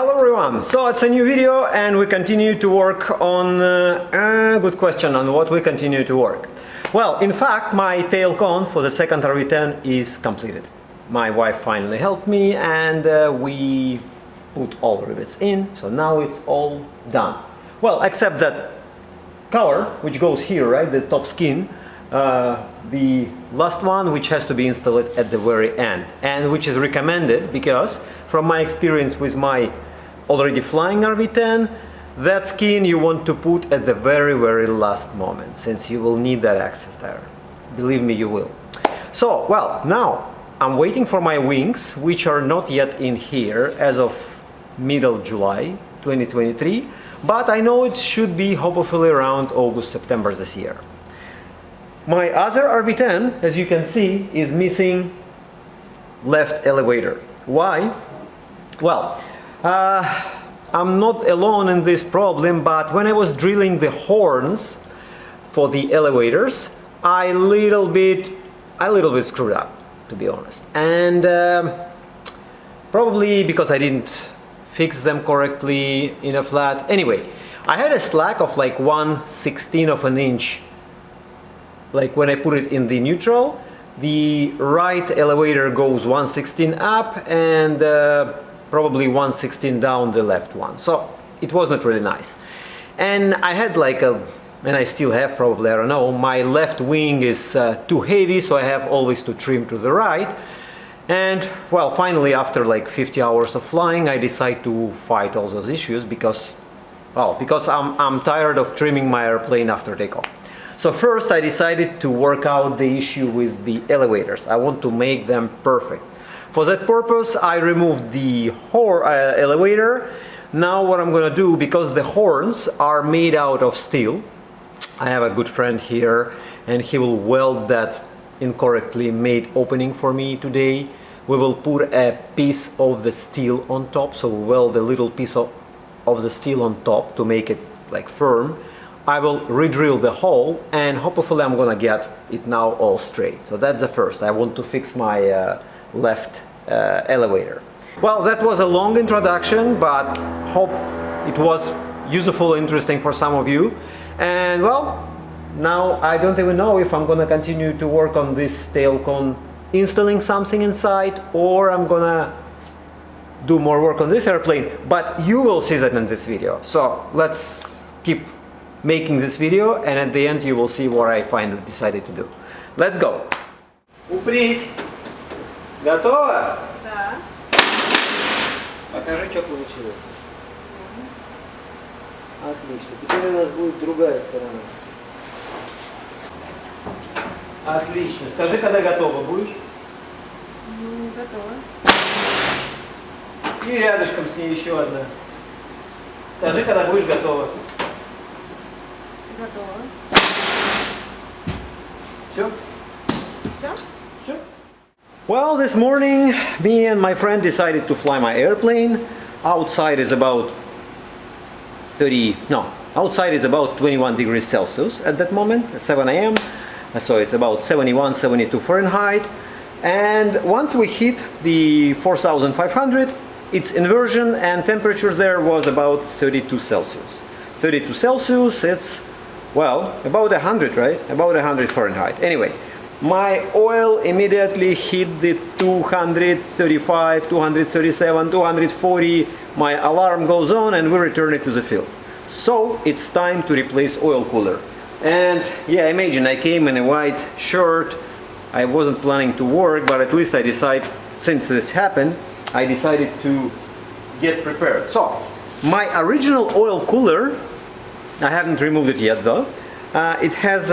Hello everyone, so it's a new video and we continue to work on good question on what we continue to work. Well, in fact, my tail cone for the second RV10 is completed. My wife finally helped me and we put all the rivets in, so now it's all done. Well, except that cover, which goes here, right, the top skin, the last one, which has to be installed at the very end, and which is recommended because from my experience with my already flying RV10, that skin you want to put at the very last moment, since you will need that access there. Believe me, you will. So, well, now I'm waiting for my wings, which are not yet in here as of middle July 2023, but I know it should be hopefully around August, September this year. My other RV10, as you can see, is missing left elevator. Why? Well, I'm not alone in this problem, but when I was drilling the horns for the elevators, I little bit screwed up, to be honest. And probably because I didn't fix them correctly in a flat. Anyway, I had a slack of like 1/16 of an inch. Like when I put it in the neutral, the right elevator goes 1/16 up and probably 1/16 down the left one. So it was not really nice. And I had like and I still have probably, I don't know, my left wing is too heavy, so I have always to trim to the right. And well, finally after like 50 hours of flying, I decided to fight all those issues because, well, because I'm tired of trimming my airplane after takeoff. So first I decided to work out the issue with the elevators. I want to make them perfect. For that purpose, I removed the elevator. Now what I'm gonna do, because the horns are made out of steel, I have a good friend here and he will weld that incorrectly made opening for me today. We will put a piece of the steel on top, so we'll weld a little piece of the steel on top to make it like firm. I will re-drill the hole and hopefully I'm gonna get it now all straight. So that's the first. I want to fix my left elevator. Well, that was a long introduction, but hope it was useful, interesting for some of you. And well, now I don't even know if I'm gonna continue to work on this tail cone, installing something inside, or I'm gonna do more work on this airplane, but you will see that in this video. So let's keep making this video, and at the end you will see what I finally decided to do. Let's go! Упрись! Готова? Да. Покажи, что получилось. Отлично. Теперь у нас будет другая сторона. Отлично. Скажи, когда готова будешь? Готова. И рядышком с ней еще одна. Скажи, когда будешь готова. Готова. Все? Все? Все. Well, this morning, me and my friend decided to fly my airplane. Outside is about outside is about 21 degrees Celsius at that moment, at 7 a.m. So it's about 71, 72 Fahrenheit. And once we hit the 4,500, its inversion and temperatures there was about 32 Celsius. 32 Celsius, it's, well, about 100, right? About 100 Fahrenheit. Anyway, my oil immediately hit the 235, 237, 240. My alarm goes on and we return it to the field. So it's time to replace oil cooler. And yeah, imagine I came in a white shirt. I wasn't planning to work, but at least I decided, since this happened, I decided to get prepared. So my original oil cooler, I haven't removed it yet though. It has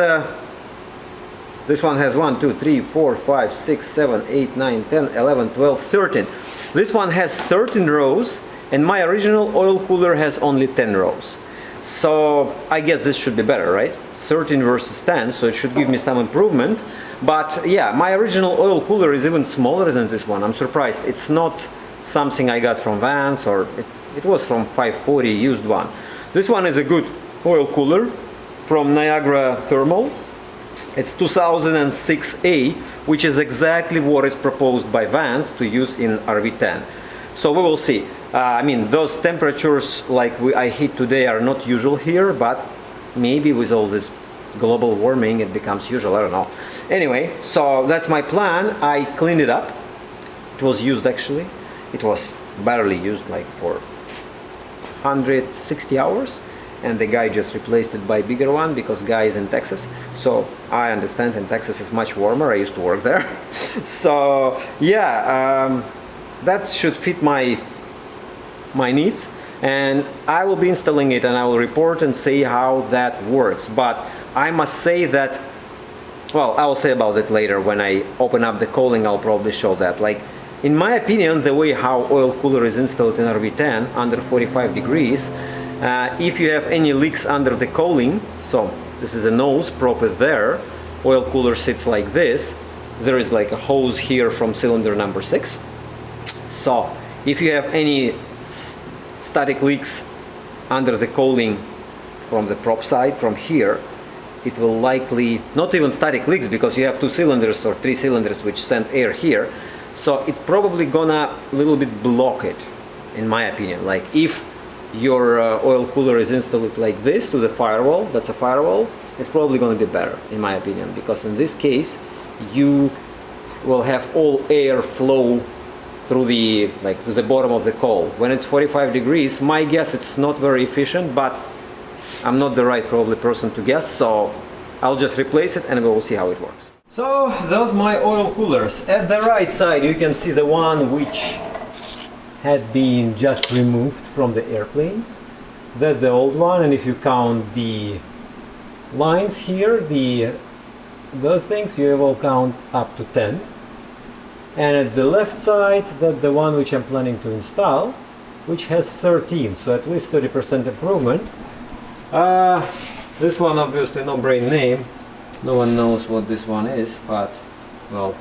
this one has 1, 2, 3, 4, 5, 6, 7, 8, 9, 10, 11, 12, 13. This one has 13 rows and my original oil cooler has only 10 rows. So I guess this should be better, right? 13 versus 10, so it should give me some improvement. But yeah, my original oil cooler is even smaller than this one. I'm surprised. It's not something I got from Vans, or it was from 540 used one. This one is a good oil cooler from Niagara Thermal. It's 2006A, which is exactly what is proposed by Vans to use in RV10. So we will see. I mean, those temperatures like I hit today are not usual here, but maybe with all this global warming it becomes usual, I don't know. Anyway, so that's my plan. I cleaned it up. It was used actually. It was barely used, like for 160 hours, and the guy just replaced it by a bigger one because guy is in Texas. So I understand in Texas is much warmer. I used to work there. So yeah, that should fit my needs, and I will be installing it and I will report and say how that works. But I must say that, well, I will say about it later when I open up the cooling. I'll probably show that. Like, in my opinion, the way how oil cooler is installed in RV10 under 45 degrees, if you have any leaks under the cooling, so this is a nose proper there, oil cooler sits like this, there is like a hose here from cylinder number 6. So if you have any static leaks under the cooling from the prop side, from here, it will likely, not even static leaks because you have 2 cylinders or 3 cylinders which send air here, so it probably gonna a little bit block it, in my opinion. Like if your oil cooler is installed like this to the firewall, that's a firewall, it's probably gonna be better, in my opinion, because in this case you will have all air flow through the, like, to the bottom of the coal. When it's 45 degrees, my guess it's not very efficient, but I'm not the right probably person to guess, so I'll just replace it and we will see how it works. So those my oil coolers. At the right side you can see the one which had been just removed from the airplane. That's the old one, and if you count the lines here, those things, you will count up to 10. And at the left side, that's the one which I'm planning to install, which has 13, so at least 30% improvement. This one obviously no brain name, no one knows what this one is, but well,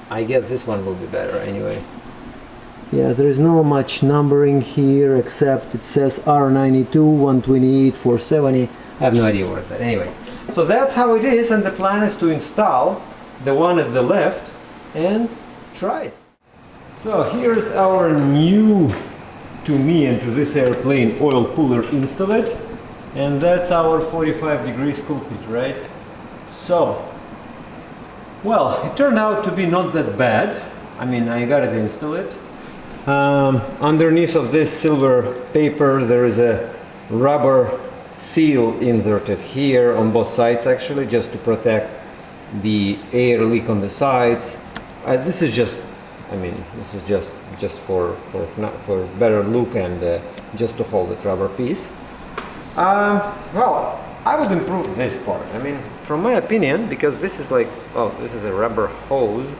I guess this one will be better anyway. Yeah, there is no much numbering here except it says R92, 128, 470. I have no idea what is that. Anyway, so that's how it is, and the plan is to install the one at the left and try it. So here's our new, to me and to this airplane, oil cooler installed, and that's our 45 degrees cockpit, right? So, well, it turned out to be not that bad. I mean, I got it installed. Underneath of this silver paper there is a rubber seal inserted here on both sides, actually, just to protect the air leak on the sides. This is just, I mean, this is just for better look and just to hold that rubber piece. Well, I would improve this part. I mean, from my opinion, because this is like, oh, this is a rubber hose.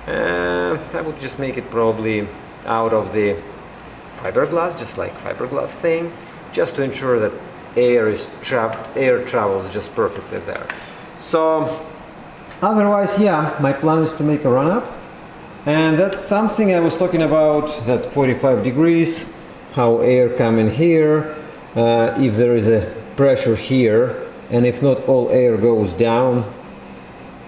I would just make it probably out of the fiberglass, just like fiberglass thing, just to ensure that air travels just perfectly there. So otherwise, yeah, my plan is to make a run-up, and that's something I was talking about, that 45 degrees, how air come in here, if there is a pressure here, and if not, all air goes down,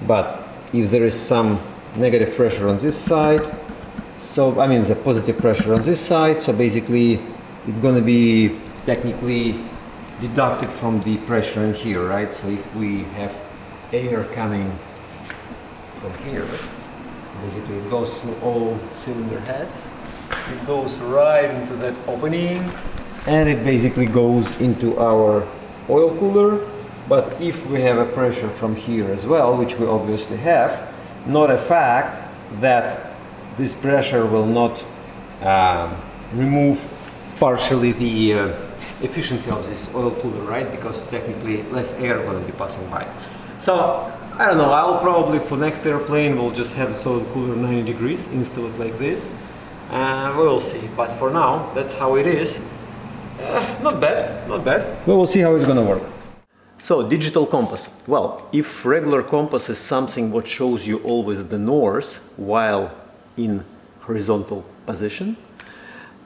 but if there is some negative pressure on this side, so I mean the positive pressure on this side, so basically it's going to be technically deducted from the pressure in here, right? So if we have air coming from here, basically it goes through all cylinder heads, it goes right into that opening, and it basically goes into our oil cooler. But if we have a pressure from here as well, which we obviously have, not a fact that this pressure will not remove partially the efficiency of this oil cooler, right? Because technically less air will be passing by. So I don't know, I'll probably for next airplane we'll just have the oil cooler 90 degrees, install it like this, and we'll see. But for now, that's how it is. Not bad, not bad. We will see how it's gonna work. So, digital compass. Well, if regular compass is something what shows you always the north while in horizontal position,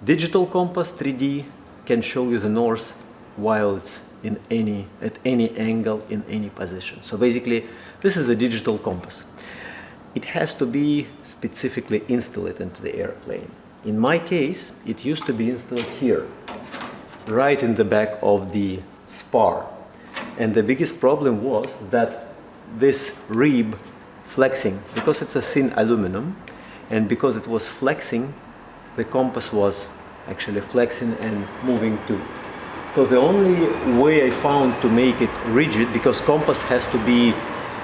digital compass 3D can show you the north while it's in at any angle in any position. So basically, this is a digital compass. It has to be specifically installed into the airplane. In my case, it used to be installed here, right in the back of the spar. And the biggest problem was that this rib flexing, because it's a thin aluminum, and because it was flexing, the compass was actually flexing and moving too. So the only way I found to make it rigid, because compass has to be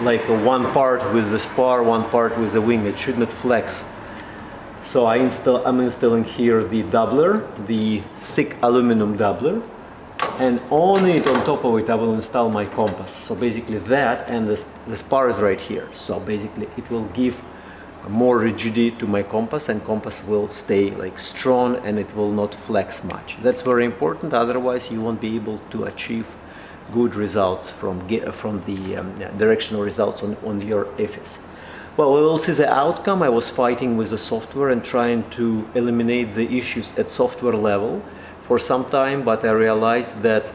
like one part with the spar, one part with the wing, it should not flex. So I'm installing here the doubler, the thick aluminum doubler, and on it, on top of it, I will install my compass. So basically that, and the spar is right here. So basically it will give more rigidity to my compass, and compass will stay like strong and it will not flex much. That's very important, otherwise you won't be able to achieve good results from the directional results on your EFIS. Well, we will see the outcome. I was fighting with the software and trying to eliminate the issues at software level for some time, but I realized that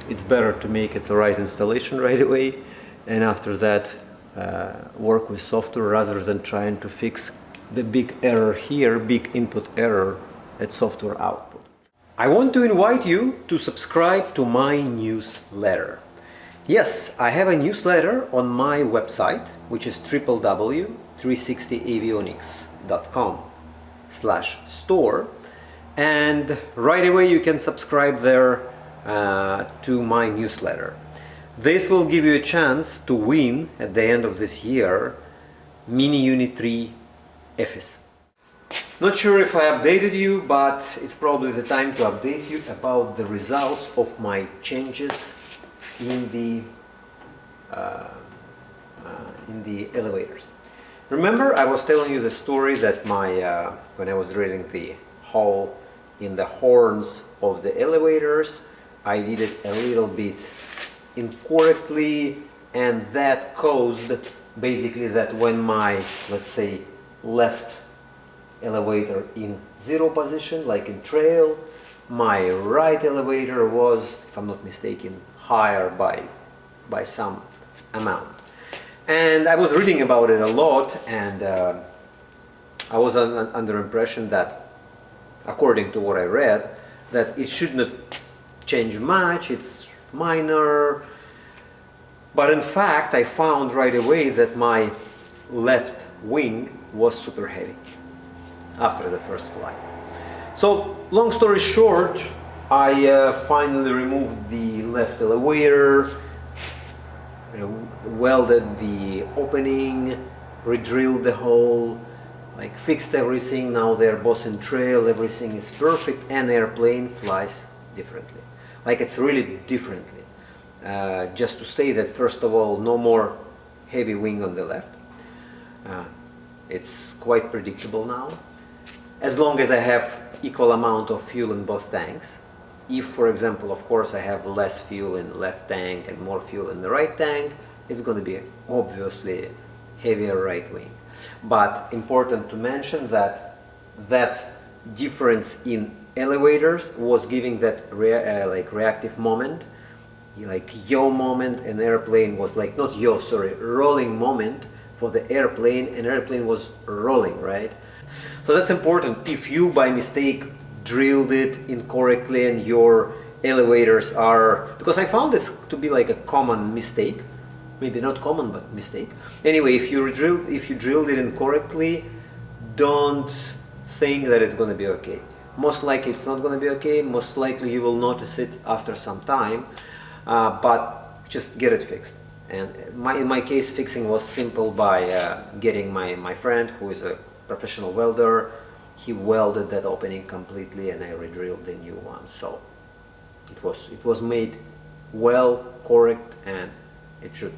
it's better to make it the right installation right away, and after that work with software rather than trying to fix the big error here, big input error at software output. I want to invite you to subscribe to my newsletter. Yes, I have a newsletter on my website, which is www.360avionics.com/store, and right away you can subscribe there to my newsletter. This will give you a chance to win at the end of this year Mini Unit 3 EFIS. Not sure if I updated you, but it's probably the time to update you about the results of my changes in the elevators. Remember, I was telling you the story that when I was drilling the hole in the horns of the elevators, I did it a little bit incorrectly, and that caused basically that when my, let's say, left elevator in zero position, like in trail, my right elevator was, if I'm not mistaken, higher by some amount. And I was reading about it a lot, and I was under impression that, according to what I read, that it should not change much, it's minor. But in fact, I found right away that my left wing was super heavy after the first flight. So, long story short, I finally removed the left elevator, welded the opening, re-drilled the hole, like fixed everything. Now they're both in trail, everything is perfect, and the airplane flies differently. Like it's really differently. Just to say that, first of all, no more heavy wing on the left. It's quite predictable now. As long as I have equal amount of fuel in both tanks. If, for example, of course, I have less fuel in the left tank and more fuel in the right tank, it's going to be obviously heavier right wing. But important to mention that that difference in elevators was giving that reactive moment, like yaw moment, and airplane was like, not yaw, sorry, rolling moment for the airplane, and airplane was rolling, right? So that's important. If you by mistake drilled it incorrectly and your elevators are, because I found this to be like a common mistake, maybe not common but mistake. Anyway, if you drilled it incorrectly, don't think that it's going to be okay. Most likely it's not going to be okay. Most likely you will notice it after some time, but just get it fixed. And in my case, fixing was simple by getting my friend, who is a professional welder. He welded that opening completely, and I re-drilled the new one. So it was made well, correct, and it should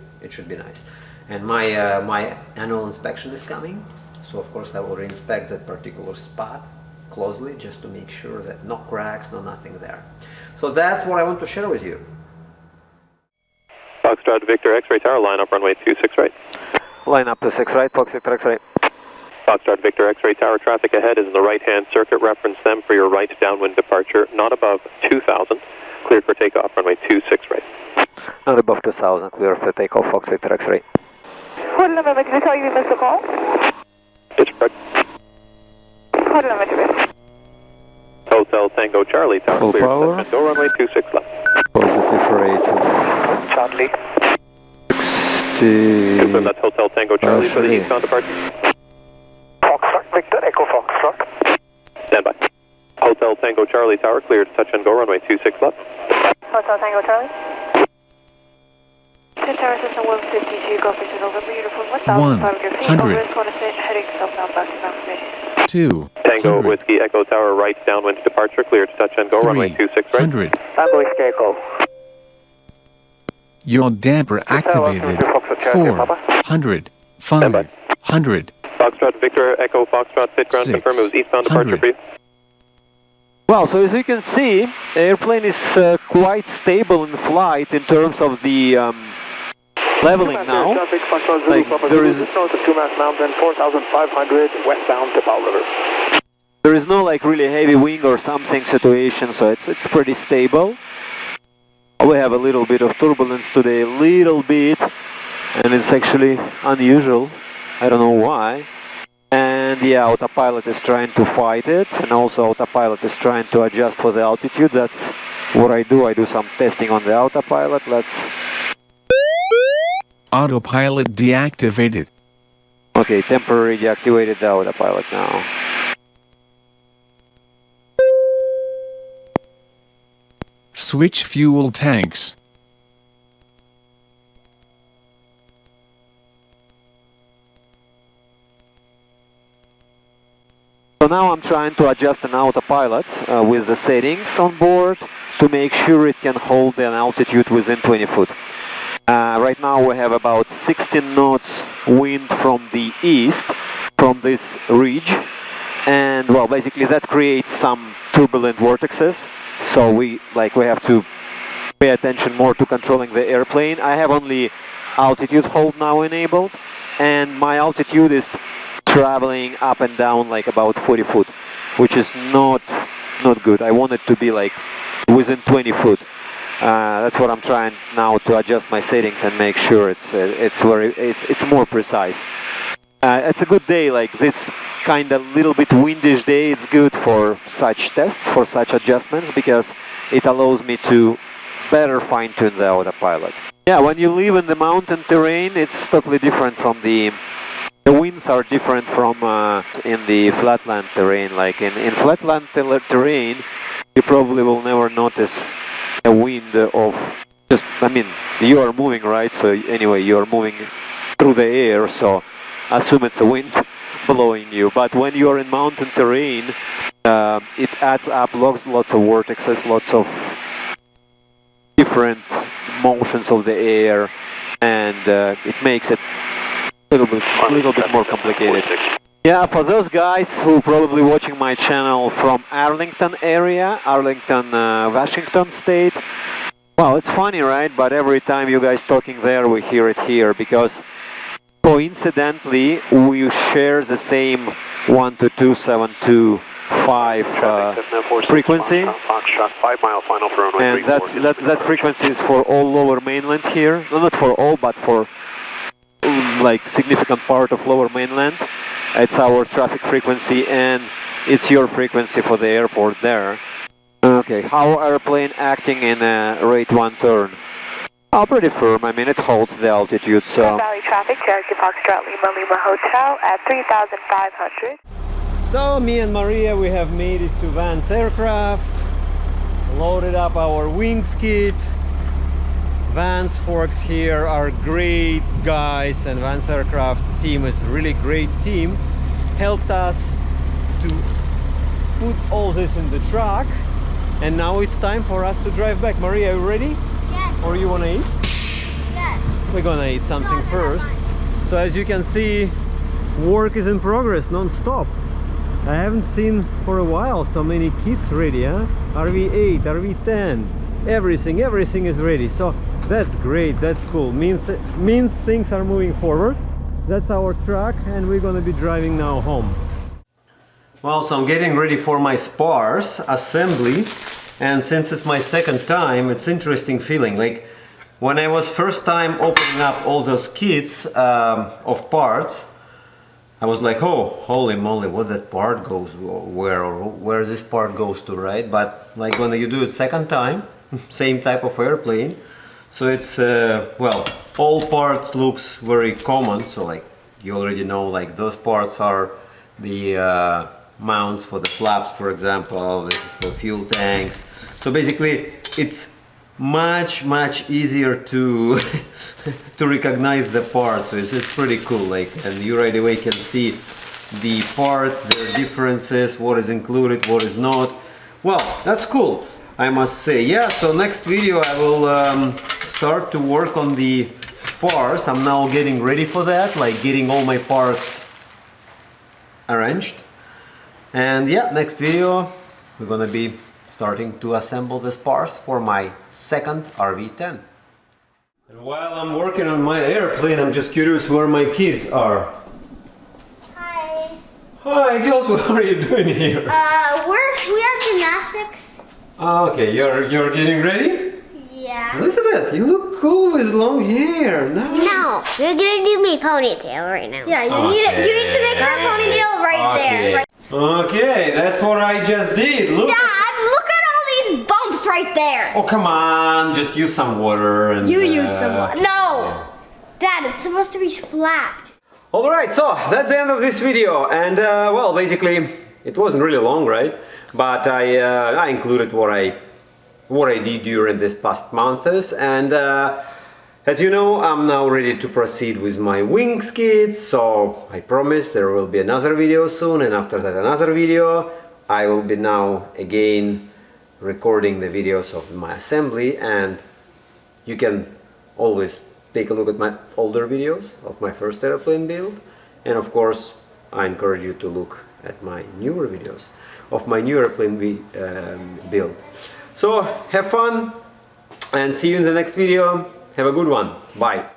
be nice. And my annual inspection is coming, so of course I will re-inspect that particular spot closely, just to make sure that no cracks, no nothing there. So that's what I want to share with you. Foxtrot Victor X-ray tower, line up runway 26 right. Line up to 6 right, Fox Victor X-ray. Foxtrot Victor X-ray tower, traffic ahead is in the right-hand circuit. Reference them for your right downwind departure, not above 2,000. Cleared for takeoff, runway 26 right. Not above 2,000, clear for takeoff, Fox Victor X-ray. What number can I tell you missed the call? It's correct. Hotel Tango Charlie, tower Full clear, power. touch and go, runway 26 left. Positive for 8. Charlie. 60. Confirm that's Hotel Tango Charlie for the eastbound departure. Foxtrot, Victor, Echo Foxtrot. Stand by. Hotel Tango Charlie, tower clear to touch and go, runway 26 left. Hotel Tango Charlie. Tower system 152, go for November, uniform 1,500 feet, over is one station, heading southbound, backing information. 2. Tango Whiskey Echo Tower right downwind departure, clear to touch and go, runway 26 right. 100. Tango Whiskey Echo. Your damper activated. 400. 500. Foxtrot Victor Echo Foxtrot fit ground, confirm it was eastbound departure for you. Well, so as you can see, the airplane is quite stable in flight in terms of the leveling now. Like there is north of 2 Mass Mountain, 4,500 westbound to Powell River. there is no like really heavy wing or something situation, so it's pretty stable. We have a little bit of turbulence today, a little bit, and it's actually unusual. I don't know why. And yeah, autopilot is trying to fight it, and also autopilot is trying to adjust for the altitude. That's what I do. I do some testing on the autopilot. Let's... Autopilot deactivated. Okay, temporarily deactivated the autopilot now. Switch fuel tanks. So now I'm trying to adjust an autopilot with the settings on board to make sure it can hold an altitude within 20 foot. Right now we have about 16 knots wind from the east, from this ridge, and well, basically that creates some turbulent vortexes, so we have to pay attention more to controlling the airplane. I have only altitude hold now enabled, and my altitude is traveling up and down like about 40 foot, which is not good. I want it to be like within 20 foot. That's what I'm trying now to adjust my settings and make sure it's more precise. It's a good day, like this kind of little bit windish day. It's good for such tests, for such adjustments, because it allows me to better fine-tune the autopilot. Yeah, when you live in the mountain terrain, it's totally different from the winds are different from in the flatland terrain. Like in flatland terrain, you probably will never notice a wind of just, I mean, you are moving, right? So anyway, you are moving through the air, so assume it's a wind blowing you. But when you are in mountain terrain, it adds up lots of vortexes, lots of different motions of the air, and it makes it a little bit more complicated. Yeah, for those guys who probably watching my channel from Arlington area, Arlington, Washington state, well, it's funny, right? But every time you guys talking there, we hear it here, because coincidentally, we share the same 122.725 frequency, and that frequency is for all lower mainland here. No, not for all, but for like significant part of lower mainland. It's our traffic frequency, and it's your frequency for the airport there. Okay, how airplane acting in a rate 1 turn? Oh, pretty firm. I mean, it holds the altitude, so... Valley traffic, Cherokee Foxtrot Lima Lima Hotel at 3,500. So, me and Maria, we have made it to Van's aircraft, loaded up our wings kit. Van's folks here are great guys, and Van's aircraft team is really great team. Helped us to put all this in the truck, and now it's time for us to drive back. Maria, are you ready? Yes. Or you wanna eat? Yes. We're gonna eat something first. So as you can see, work is in progress non-stop. I haven't seen for a while so many kits ready, huh? RV8, RV10, everything is ready. So that's great, that's cool. Means things are moving forward. That's our truck, and we're gonna be driving now home. Well, so I'm getting ready for my spars assembly, and since it's my second time, it's interesting feeling. Like when I was first time opening up all those kits of parts, I was like, oh, holy moly, what that part goes where, or where this part goes to, right? But like when you do it second time, same type of airplane, so it's well, all parts looks very common. So like you already know, like those parts are the mounts for the flaps, for example. This is for fuel tanks. So basically, it's much easier to to recognize the parts. So it's pretty cool. Like, and you right away can see the parts, their differences, what is included, what is not. Well, that's cool, I must say. Yeah, so next video I will start to work on the spars. I'm now getting ready for that, like getting all my parts arranged. And yeah, next video we're gonna be starting to assemble the spars for my second RV10. And while I'm working on my airplane, I'm just curious where my kids are. Hi. Hi girls, what are you doing here? We have gymnastics. Okay, you're getting ready? Yeah. Elizabeth, you look cool with long hair. Nice. No, we're gonna do my ponytail right now. Yeah, you need to make her ponytail right there. Right. Okay, that's what I just did. Look. Dad, look at all these bumps right there. Oh, come on, just use some water and... You use some water. No! Dad, it's supposed to be flat. Alright, so that's the end of this video. And, well, basically, it wasn't really long, right? But I included what I did during this past months. And, as you know, I'm now ready to proceed with my wings kits. So, I promise there will be another video soon. And after that, another video. I will be now, again, recording the videos of my assembly, and you can always take a look at my older videos of my first airplane build, and of course I encourage you to look at my newer videos of my new airplane build. So have fun and see you in the next video. Have a good one. Bye.